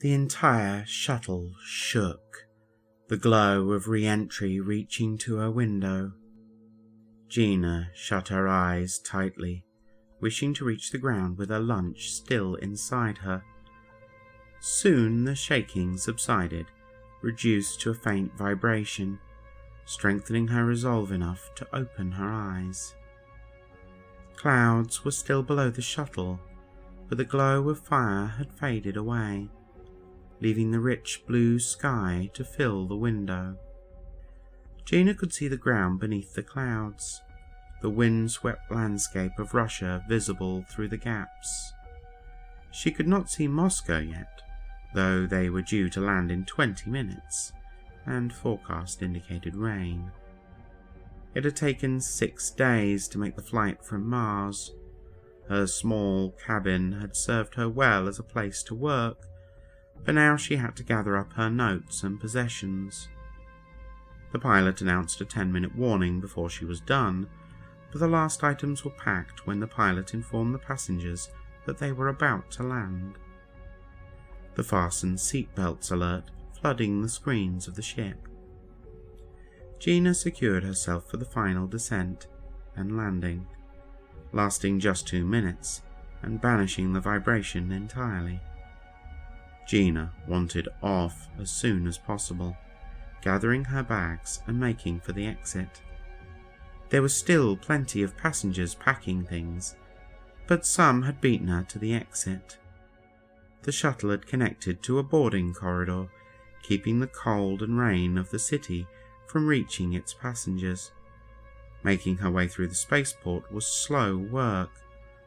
The entire shuttle shook, the glow of re-entry reaching to her window. Gina shut her eyes tightly, wishing to reach the ground with her lunch still inside her. Soon the shaking subsided, reduced to a faint vibration, strengthening her resolve enough to open her eyes. Clouds were still below the shuttle, but the glow of fire had faded away, leaving the rich blue sky to fill the window. Gina could see the ground beneath the clouds, the wind-swept landscape of Russia visible through the gaps. She could not see Moscow yet, though they were due to land in 20 minutes, and forecast indicated rain. It had taken 6 days to make the flight from Mars. Her small cabin had served her well as a place to work, but now she had to gather up her notes and possessions. The pilot announced a 10-minute warning before she was done, but the last items were packed when the pilot informed the passengers that they were about to land. The fasten seatbelts alert flooding the screens of the ship. Gina secured herself for the final descent and landing, lasting just 2 minutes and banishing the vibration entirely. Gina wanted off as soon as possible, gathering her bags and making for the exit. There was still plenty of passengers packing things, but some had beaten her to the exit. The shuttle had connected to a boarding corridor, keeping the cold and rain of the city from reaching its passengers. Making her way through the spaceport was slow work,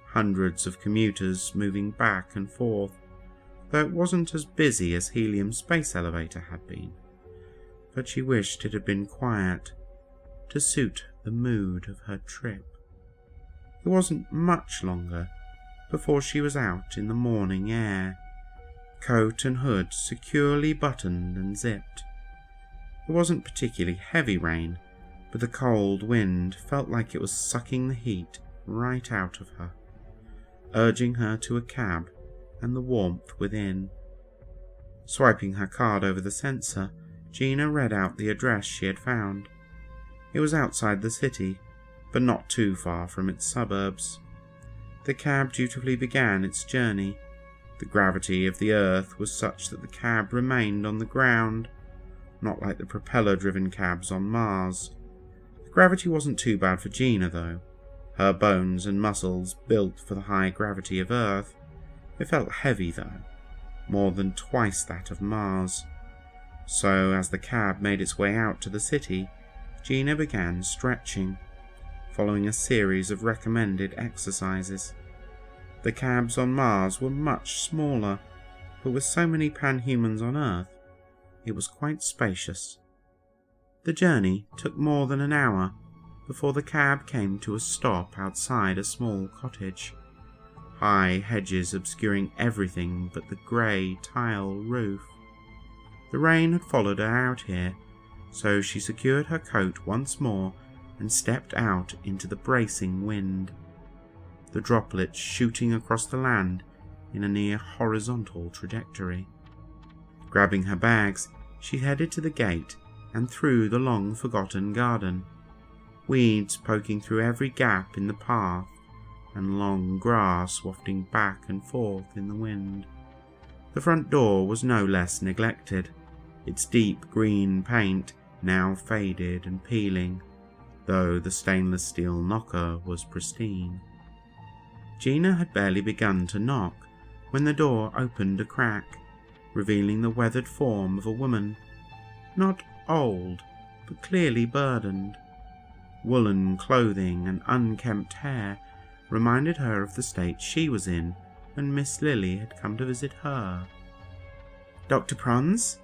hundreds of commuters moving back and forth, though it wasn't as busy as Helium's space elevator had been. But she wished it had been quiet, to suit the mood of her trip. It wasn't much longer before she was out in the morning air, coat and hood securely buttoned and zipped. It wasn't particularly heavy rain, but the cold wind felt like it was sucking the heat right out of her, urging her to a cab and the warmth within. Swiping her card over the sensor, Gina read out the address she had found. It was outside the city, but not too far from its suburbs. The cab dutifully began its journey. The gravity of the Earth was such that the cab remained on the ground, not like the propeller-driven cabs on Mars. The gravity wasn't too bad for Gina, though. Her bones and muscles built for the high gravity of Earth. It felt heavy, though, more than twice that of Mars. So, as the cab made its way out to the city, Gina began stretching, following a series of recommended exercises. The cabs on Mars were much smaller, but with so many panhumans on Earth, it was quite spacious. The journey took more than an hour before the cab came to a stop outside a small cottage. High hedges obscuring everything but the grey tile roof. The rain had followed her out here, so she secured her coat once more and stepped out into the bracing wind, the droplets shooting across the land in a near horizontal trajectory. Grabbing her bags, she headed to the gate and through the long-forgotten garden, weeds poking through every gap in the path and long grass wafting back and forth in the wind. The front door was no less neglected, its deep green paint now faded and peeling, though the stainless steel knocker was pristine. Gina had barely begun to knock when the door opened a crack, revealing the weathered form of a woman, not old, but clearly burdened. Woolen clothing and unkempt hair reminded her of the state she was in when Miss Lily had come to visit her. "Dr. Prons?"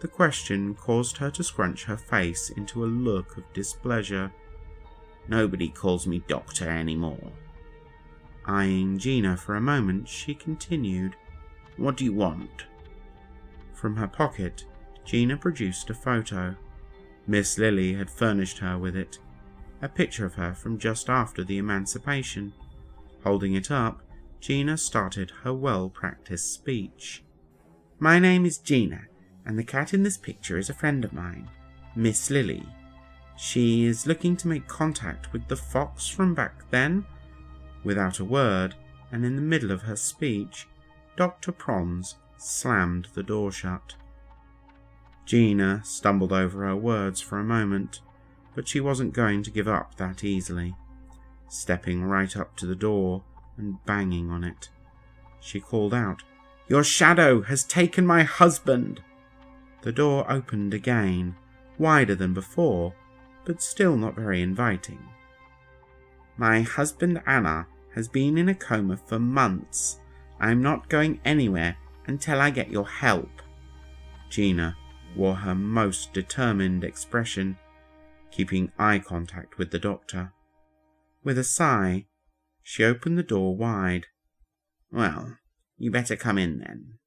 The question caused her to scrunch her face into a look of displeasure. "Nobody calls me doctor anymore." Eyeing Gina for a moment, she continued, "What do you want?" From her pocket, Gina produced a photo. Miss Lily had furnished her with it, a picture of her from just after the emancipation. Holding it up, Gina started her well-practiced speech. My name is Gina, and the cat in this picture is a friend of mine, Miss Lily. She is looking to make contact with the fox from back then." Without a word, and in the middle of her speech, Dr. Prons slammed the door shut. Gina stumbled over her words for a moment, but she wasn't going to give up that easily. Stepping right up to the door and banging on it, she called out, "Your shadow has taken my husband!" The door opened again, wider than before, but still not very inviting. "My husband Anna has been in a coma for months. I'm not going anywhere until I get your help." Gina wore her most determined expression, keeping eye contact with the doctor. With a sigh, she opened the door wide. "Well, you better come in then."